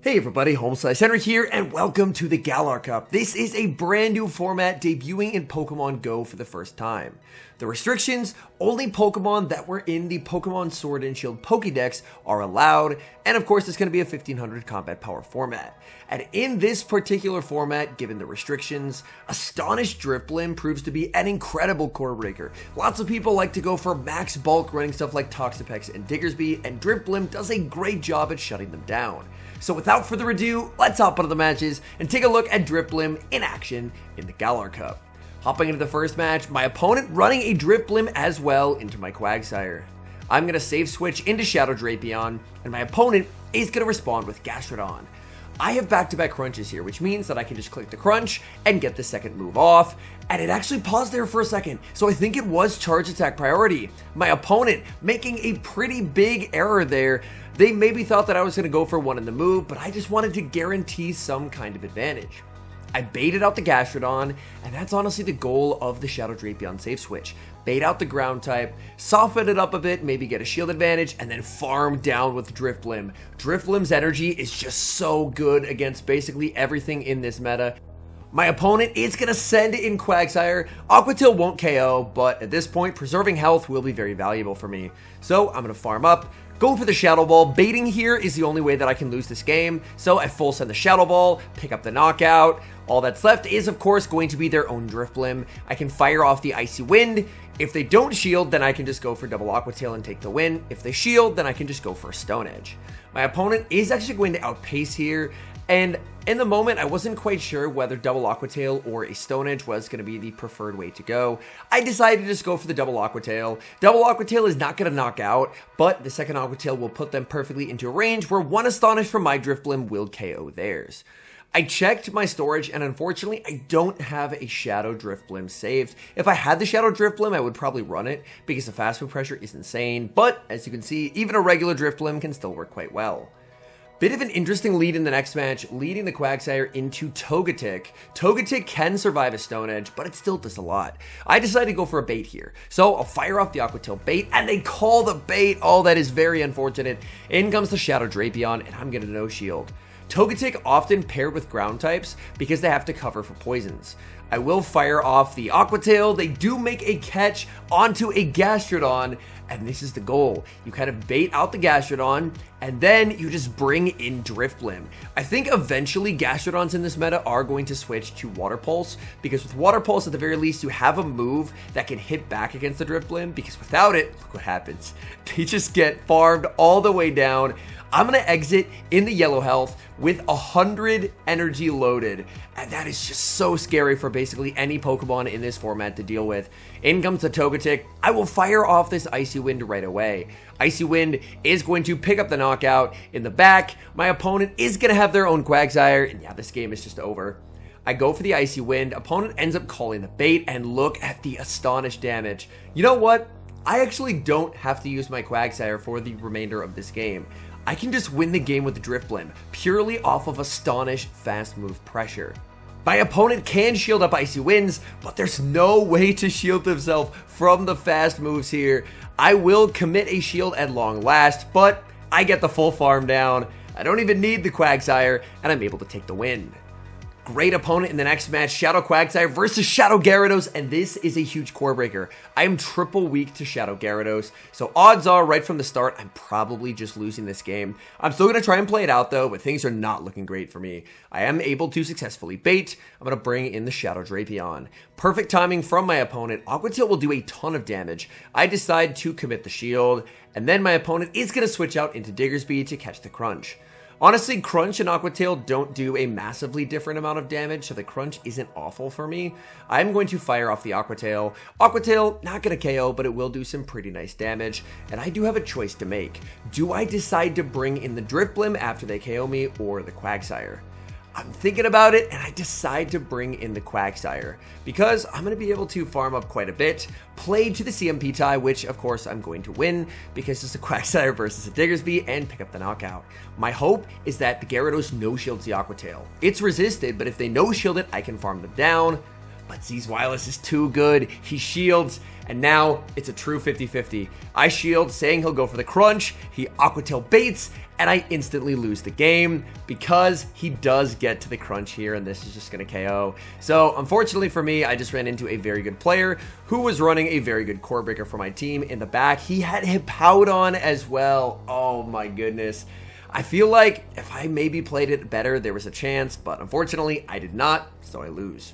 Hey everybody, HomeSliceHenry here, and welcome to the Galar Cup. This is a brand new format debuting in Pokemon GO for the first time. The restrictions, only Pokemon that were in the Pokemon Sword and Shield Pokédex are allowed, and of course it's going to be a 1500 combat power format. And in this particular format, given the restrictions, Astonish DRIFBLIM proves to be an incredible core breaker. Lots of people like to go for max bulk running stuff like Toxapex and Diggersby, and DRIFBLIM does a great job at shutting them down. So without further ado, let's hop into the matches and take a look at DRIFBLIM in action in the Galar Cup. Hopping into the first match, my opponent running a DRIFBLIM as well into my Quagsire. I'm going to save switch into Shadow Drapion, and my opponent is going to respond with Gastrodon. I have back-to-back crunches here, which means that I can just click the crunch and get the second move off, and it actually paused there for a second, so I think it was charge attack priority. My opponent making a pretty big error there. They maybe thought that I was going to go for one in the move, but I just wanted to guarantee some kind of advantage. I baited out the Gastrodon, and that's honestly the goal of the Shadow Drapion save switch. Bait out the ground type, soften it up a bit, maybe get a shield advantage, and then farm down with DRIFBLIM. DRIFBLIM's energy is just so good against basically everything in this meta. My opponent is going to send in Quagsire. Aqua Tail won't KO, but at this point, preserving health will be very valuable for me. So I'm going to farm up. Go for the Shadow Ball. Baiting here is the only way that I can lose this game, so I full send the Shadow Ball, pick up the knockout. All that's left is, of course, going to be their own DRIFBLIM. I can fire off the Icy Wind. If they don't shield, then I can just go for double Aqua Tail and take the win. If they shield, then I can just go for a Stone Edge. My opponent is actually going to outpace here, and in the moment, I wasn't quite sure whether double Aqua Tail or a Stone Edge was going to be the preferred way to go. I decided to just go for the double Aqua Tail. Double Aqua Tail is not going to knock out, but the second Aqua Tail will put them perfectly into a range where one Astonish from my DRIFBLIM will KO theirs. I checked my storage, and unfortunately, I don't have a Shadow DRIFBLIM saved. If I had the Shadow DRIFBLIM, I would probably run it, because the fast move pressure is insane, but as you can see, even a regular DRIFBLIM can still work quite well. Bit of an interesting lead in the next match, leading the Quagsire into Togetic. Togetic can survive a Stone Edge, but it still does a lot. I decided to go for a bait here, so I'll fire off the Aqua Tail bait, and they call the bait. Oh, that is very unfortunate. In comes the Shadow Drapion, and I'm gonna no shield. Togetic often paired with ground types because they have to cover for poisons. I will fire off the Aqua Tail. They do make a catch onto a Gastrodon, and this is the goal. You kind of bait out the Gastrodon, and then you just bring in DRIFBLIM. I think eventually Gastrodons in this meta are going to switch to Water Pulse, because with Water Pulse, at the very least, you have a move that can hit back against the DRIFBLIM, because without it, look what happens. They just get farmed all the way down. I'm going to exit in the yellow health with 100 energy loaded, and that is just so scary for basically any Pokemon in this format to deal with. In comes the Togetic. I will fire off this Icy Wind right away. Icy Wind is going to pick up the knockout in the back. My opponent is going to have their own Quagsire, and yeah, this game is just over. I go for the Icy Wind. Opponent ends up calling the bait, and look at the Astonish damage. You know what? I actually don't have to use my Quagsire for the remainder of this game. I can just win the game with the DRIFBLIM, purely off of Astonish fast move pressure. My opponent can shield up Icy Winds, but there's no way to shield themselves from the fast moves here. I will commit a shield at long last, but I get the full farm down. I don't even need the Quagsire, and I'm able to take the win. Great opponent in the next match, Shadow Quagsire versus Shadow Gyarados, and this is a huge core breaker. I am triple weak to Shadow Gyarados, so odds are right from the start I'm probably just losing this game. I'm still going to try and play it out though, but things are not looking great for me. I am able to successfully bait. I'm going to bring in the Shadow Drapion. Perfect timing from my opponent. Aqua Tail will do a ton of damage. I decide to commit the shield, and then my opponent is going to switch out into Diggersby to catch the crunch. Honestly, Crunch and Aqua Tail don't do a massively different amount of damage, so the Crunch isn't awful for me. I'm going to fire off the Aqua Tail. Aqua Tail, not going to KO, but it will do some pretty nice damage, and I do have a choice to make. Do I decide to bring in the DRIFBLIM after they KO me, or the Quagsire? I'm thinking about it, and I decide to bring in the Quagsire, because I'm going to be able to farm up quite a bit, play to the CMP tie, which of course I'm going to win, because it's a Quagsire versus a Diggersby, and pick up the knockout. My hope is that the Gyarados no-shields the Aqua Tail. It's resisted, but if they no-shield it, I can farm them down. But Z's Wireless is too good. He shields, and now it's a true 50-50. I shield, saying he'll go for the crunch, he Aqua Tail baits, and I instantly lose the game because he does get to the crunch here, and this is just going to KO. So, unfortunately for me, I just ran into a very good player who was running a very good core breaker for my team in the back. He had Hippowdon as well. Oh my goodness. I feel like if I maybe played it better, there was a chance, but unfortunately, I did not, so I lose.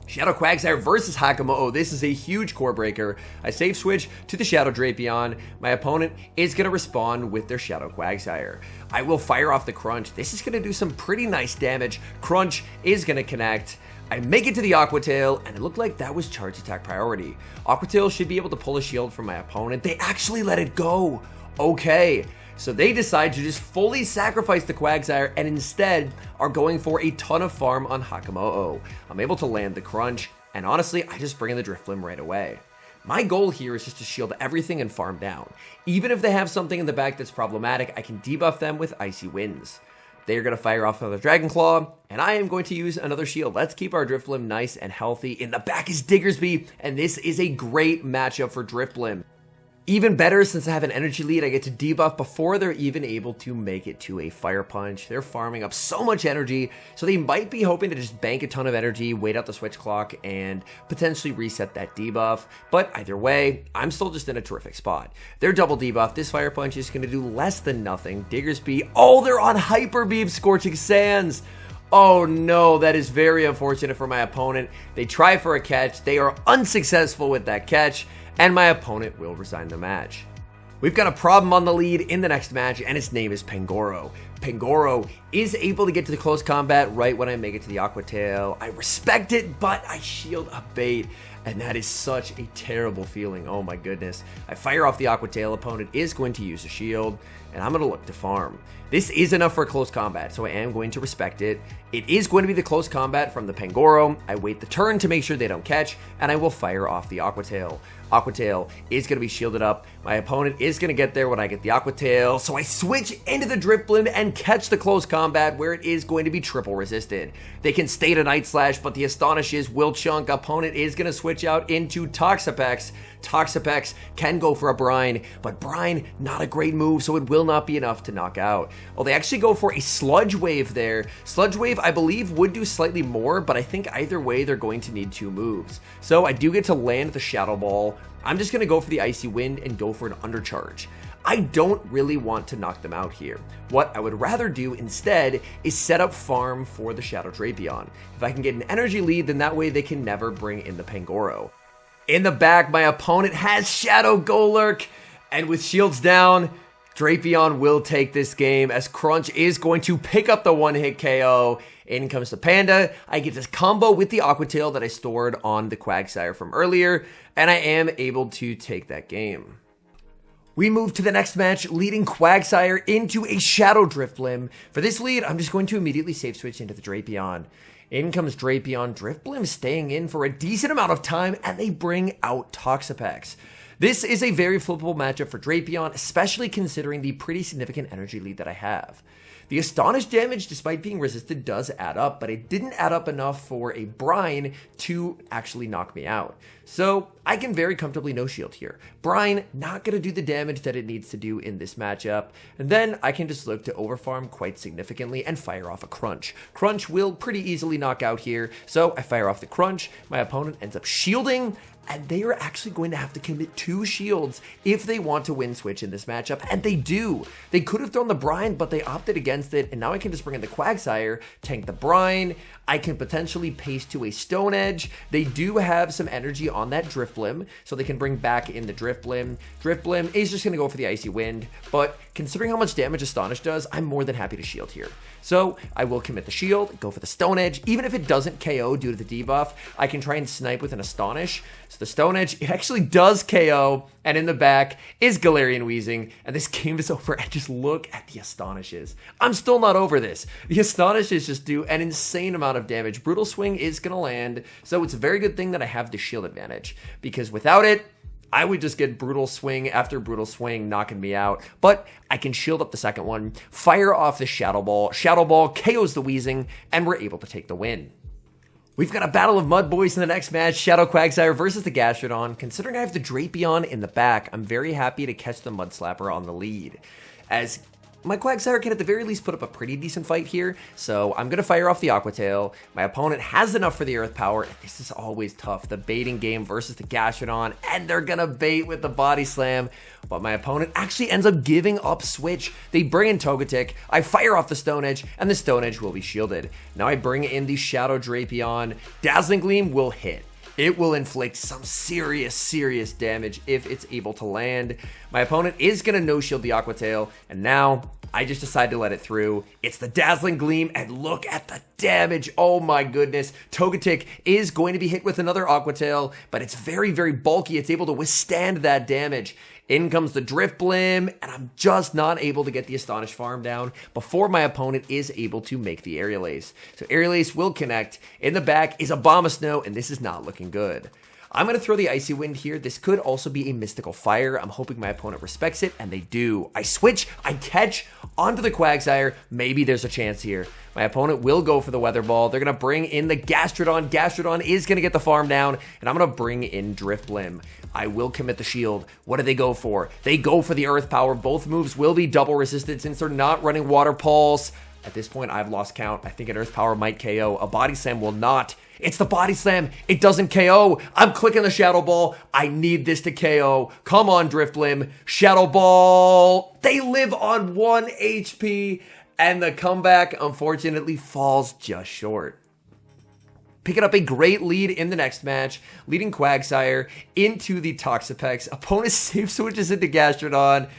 Shadow Quagsire versus Hakamo-o. This is a huge core breaker. I save switch to the Shadow Drapion. My opponent is going to respond with their Shadow Quagsire. I will fire off the Crunch. This is going to do some pretty nice damage. Crunch is going to connect. I make it to the Aqua Tail, and it looked like that was charge attack priority. Aqua Tail should be able to pull a shield from my opponent. They actually let it go. Okay. So they decide to just fully sacrifice the Quagsire and instead are going for a ton of farm on Hakamo-o. I'm able to land the Crunch, and honestly, I just bring in the Drifblim right away. My goal here is just to shield everything and farm down. Even if they have something in the back that's problematic, I can debuff them with Icy Winds. They are going to fire off another Dragon Claw, and I am going to use another shield. Let's keep our Drifblim nice and healthy. In the back is Diggersby, and this is a great matchup for Drifblim. Even better, since I have an energy lead, I get to debuff before they're even able to make it to a Fire Punch. They're farming up so much energy, so they might be hoping to just bank a ton of energy, wait out the switch clock, and potentially reset that debuff. But either way, I'm still just in a terrific spot. They're double debuff. This Fire Punch is going to do less than nothing. Diggersby, oh, they're on Hyper Beam, Scorching Sands. Oh no, that is very unfortunate for my opponent. They try for a catch. They are unsuccessful with that catch, and my opponent will resign the match. We've got a problem on the lead in the next match, and its name is Pangoro. Pangoro is able to get to the close combat right when I make it to the Aqua Tail. I respect it, but I shield a bait, and that is such a terrible feeling. Oh my goodness. I fire off the Aqua Tail. Opponent is going to use a shield, and I'm going to look to farm. This is enough for a close combat, so I am going to respect it. It is going to be the close combat from the Pangoro. I wait the turn to make sure they don't catch, and I will fire off the Aqua Tail. Aqua Tail is going to be shielded up. My opponent is going to get there when I get the Aqua Tail, so I switch into the Drifblim and catch the close combat where it is going to be triple resisted. They can stay to Night Slash, but the Astonishes will chunk. Opponent is going to switch out into Toxapex. Toxapex can go for a Brine, but Brine, not a great move, so it will not be enough to knock out. Well, they actually go for a Sludge Wave there. Sludge Wave, I believe, would do slightly more, but I think either way they're going to need 2 moves. So I do get to land the Shadow Ball. I'm just going to go for the Icy Wind and go for an Undercharge. I don't really want to knock them out here. What I would rather do instead is set up farm for the Shadow Drapion. If I can get an energy lead, then that way they can never bring in the Pangoro. In the back, my opponent has Shadow Golurk, and with shields down, Drapion will take this game as Crunch is going to pick up the one-hit KO. In comes the Panda. I get this combo with the Aqua Tail that I stored on the Quagsire from earlier, and I am able to take that game. We move to the next match, leading Quagsire into a Shadow Drifblim. For this lead, I'm just going to immediately save switch into the Drapion. In comes Drapion, Drifblim staying in for a decent amount of time, and they bring out Toxapex. This is a very flippable matchup for Drapion, especially considering the pretty significant energy lead that I have. The Astonish damage, despite being resisted, does add up, but it didn't add up enough for a Brine to actually knock me out. So I can very comfortably no-shield here. Brine, not going to do the damage that it needs to do in this matchup, and then I can just look to overfarm quite significantly and fire off a Crunch. Crunch will pretty easily knock out here, so I fire off the Crunch. My opponent ends up shielding, and they are actually going to have to commit 2 shields if they want to win switch in this matchup, and they do. They could have thrown the Brine, but they opted against it, and now I can just bring in the Quagsire, tank the Brine. I can potentially paste to a Stone Edge. They do have some energy on that Drifblim, so they can bring back in the Drifblim. Drifblim is just going to go for the Icy Wind, but considering how much damage Astonish does, I'm more than happy to shield here. So I will commit the shield, go for the Stone Edge. Even if it doesn't KO due to the debuff, I can try and snipe with an Astonish. So the Stone Edge, it actually does KO, and in the back is Galarian Wheezing, and this game is over, and just look at the Astonishes. I'm still not over this. The Astonishes just do an insane amount of damage. Brutal Swing is going to land, so it's a very good thing that I have the shield advantage, because without it, I would just get Brutal Swing after Brutal Swing knocking me out, but I can shield up the second one, fire off the Shadow Ball. Shadow Ball KOs the Wheezing, and we're able to take the win. We've got a battle of Mud Boys in the next match, Shadow Quagsire versus the Gastrodon. Considering I have the Drapion in the back, I'm very happy to catch the Mud Slapper on the lead, as my Quagsire can at the very least put up a pretty decent fight here, so I'm going to fire off the Aqua Tail. My opponent has enough for the Earth Power, and this is always tough. The baiting game versus the Gastrodon, and they're going to bait with the Body Slam, but my opponent actually ends up giving up Switch. They bring in Togetic, I fire off the Stone Edge, and the Stone Edge will be shielded. Now I bring in the Shadow Drapion. Dazzling Gleam will hit. It will inflict some serious damage if it's able to land. My opponent is going to no-shield the Aqua Tail, and now I just decide to let it through. It's the Dazzling Gleam, and look at the damage. Oh my goodness. Togetic is going to be hit with another Aqua Tail, but it's very bulky. It's able to withstand that damage. In comes the Drifblim, and I'm just not able to get the Astonish farm down before my opponent is able to make the Aerial Ace. So Aerial Ace will connect. In the back is a Abomasnow, and this is not looking good. I'm going to throw the Icy Wind here. This could also be a Mystical Fire. I'm hoping my opponent respects it, and they do. I switch, I catch onto the Quagsire. Maybe there's a chance here. My opponent will go for the Weather Ball. They're going to bring in the Gastrodon. Gastrodon is going to get the farm down, and I'm going to bring in Drifblim. I will commit the shield. What do they go for? They go for the Earth Power. Both moves will be double resisted since they're not running Water Pulse. At this point, I've lost count. I think an Earth Power might KO. A Body Slam will not. It's the Body Slam. It doesn't KO. I'm clicking the Shadow Ball. I need this to KO. Come on, Drifblim. Shadow Ball. They live on 1 HP, and the comeback, unfortunately, falls just short. Picking up a great lead in the next match, leading Quagsire into the Toxapex. Opponent safe switches into Gastrodon,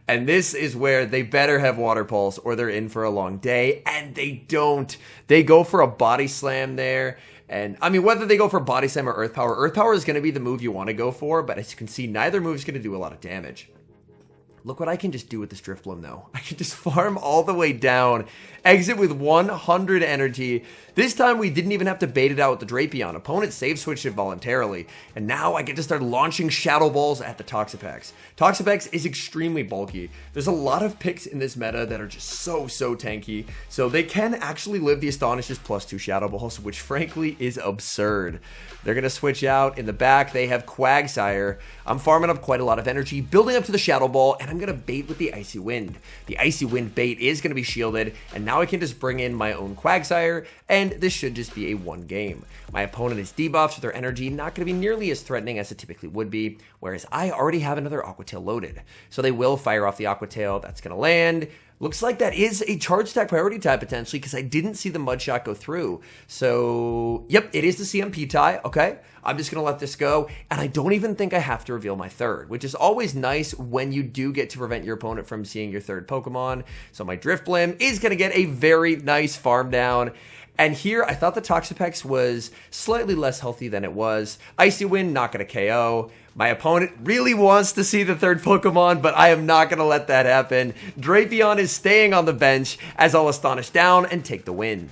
and this is where they better have Water Pulse or they're in for a long day, and they don't. They go for a Body Slam there, and I mean, whether they go for Body Slam or Earth Power is going to be the move you want to go for, but as you can see, neither move is going to do a lot of damage. Look what I can just do with this Drifblim, though. I can just farm all the way down, exit with 100 energy. This time, we didn't even have to bait it out with the Drapion. Opponent save switched it voluntarily, and now I get to start launching Shadow Balls at the Toxapex. Toxapex is extremely bulky. There's a lot of picks in this meta that are just so tanky, so they can actually live the Astonish's +2 Shadow Balls, which frankly is absurd. They're going to switch out. In the back, they have Quagsire. I'm farming up quite a lot of energy, building up to the Shadow Ball, and I'm going to bait with the Icy Wind. The Icy Wind bait is going to be shielded, and now I can just bring in my own Quagsire, and this should just be a 1 game. My opponent is debuffed, so their energy not going to be nearly as threatening as it typically would be, whereas I already have another Aqua Tail loaded. So they will fire off the Aqua Tail. That's going to land. Looks like that is a charge stack priority tie potentially, because I didn't see the Mud Shot go through. So, yep, it is the CMP tie, okay? I'm just going to let this go, and I don't even think I have to reveal my third, which is always nice when you do get to prevent your opponent from seeing your third Pokemon. So my Drifblim is going to get a very nice farm down. And here, I thought the Toxapex was slightly less healthy than it was. Icy Wind, not going to KO. My opponent really wants to see the third Pokemon, but I am not going to let that happen. Drapion is staying on the bench as I'll Astonish down and take the win.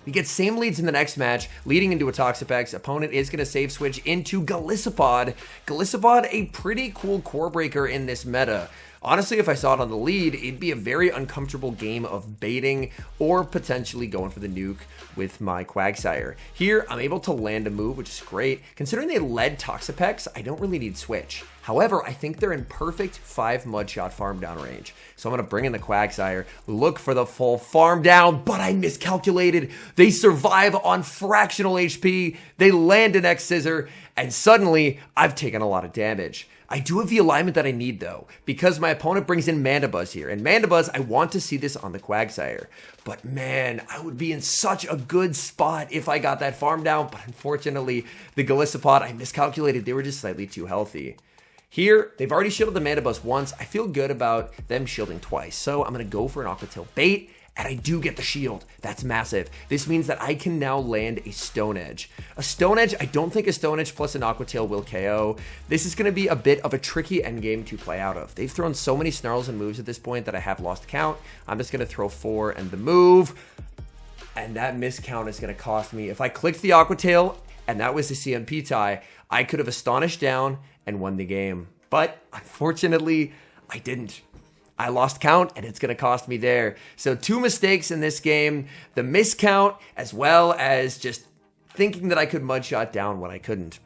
We get same leads in the next match, leading into a Toxapex. Opponent is going to save switch into Golisopod. Golisopod, a pretty cool core breaker in this meta. Honestly, if I saw it on the lead, it'd be a very uncomfortable game of baiting or potentially going for the nuke with my Quagsire. Here, I'm able to land a move, which is great. Considering they led Toxapex, I don't really need switch. However, I think they're in perfect 5 Mudshot farm down range. So I'm going to bring in the Quagsire, look for the full farm down, but I miscalculated. They survive on fractional HP. They land an X-Scissor, and suddenly I've taken a lot of damage. I do have the alignment that I need, though, because my opponent brings in Mandibuzz here. And Mandibuzz, I want to see this on the Quagsire. But man, I would be in such a good spot if I got that farm down. But unfortunately, the Golisopod, I miscalculated. They were just slightly too healthy. Here, they've already shielded the Mandibuzz once. I feel good about them shielding twice. So I'm going to go for an Aqua Tail bait. And I do get the shield. That's massive. This means that I can now land a Stone Edge. A Stone Edge, I don't think a Stone Edge plus an Aqua Tail will KO. This is going to be a bit of a tricky endgame to play out of. They've thrown so many snarls and moves at this point that I have lost count. I'm just going to throw 4 and the move. And that miscount is going to cost me. If I clicked the Aqua Tail and that was the CMP tie, I could have Astonished down and won the game. But unfortunately, I didn't. I lost count, and it's going to cost me there. So 2 mistakes in this game. The miscount, as well as just thinking that I could mudshot down when I couldn't.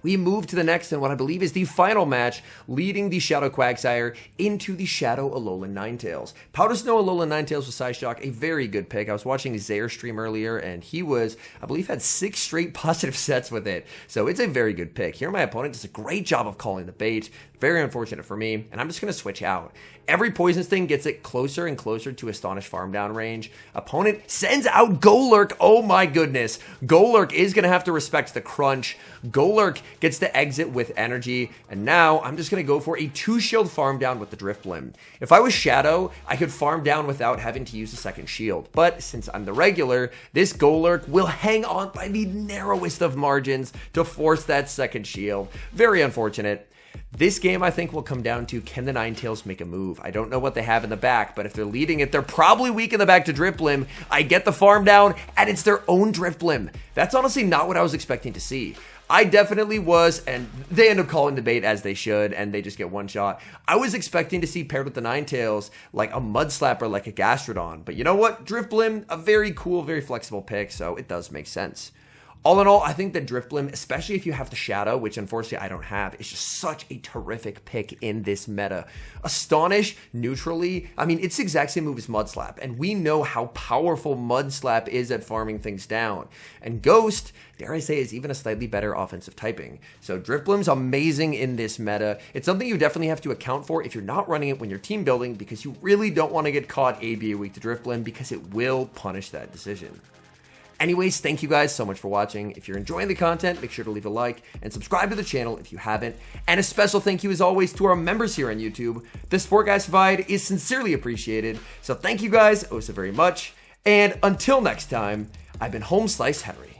We move to the next and what I believe is the final match, leading the Shadow Quagsire into the Shadow Alolan Ninetales. Powder Snow Alolan Ninetales with Psyshock, a very good pick. I was watching Zaire stream earlier, and he was, I believe, had 6 straight positive sets with it. So it's a very good pick. Here my opponent does a great job of calling the bait. Very unfortunate for me, and I'm just going to switch out. Every Poison Sting gets it closer and closer to Astonish farm down range. Opponent sends out Golurk. Oh my goodness. Golurk is going to have to respect the crunch. Golurk gets to exit with energy, and now I'm just going to go for a 2-shield farm down with the Drifblim. If I was Shadow, I could farm down without having to use a second shield, but since I'm the regular, this Golurk will hang on by the narrowest of margins to force that second shield. Very unfortunate. This game, I think, will come down to, can the Ninetales make a move? I don't know what they have in the back, but if they're leading it, they're probably weak in the back to Drifblim. I get the farm down, and it's their own Drifblim. That's honestly not what I was expecting to see. I definitely was, and they end up calling the bait as they should, and they just get one shot. I was expecting to see paired with the Ninetales like a Mud Slapper, like a Gastrodon. But you know what? Drifblim, a very cool, very flexible pick, so it does make sense. All in all, I think that Drifblim, especially if you have the Shadow, which unfortunately I don't have, is just such a terrific pick in this meta. Astonish, neutrally, I mean, it's the exact same move as Mud Slap, and we know how powerful Mud Slap is at farming things down. And Ghost, dare I say, is even a slightly better offensive typing. So Drifblim's amazing in this meta. It's something you definitely have to account for if you're not running it when you're team building, because you really don't want to get caught AB weak to Drifblim, because it will punish that decision. Anyways, thank you guys so much for watching. If you're enjoying the content, make sure to leave a like and subscribe to the channel if you haven't. And a special thank you as always to our members here on YouTube. The support guys provide is sincerely appreciated. So thank you guys oh so very much. And until next time, I've been HomeSliceHenry.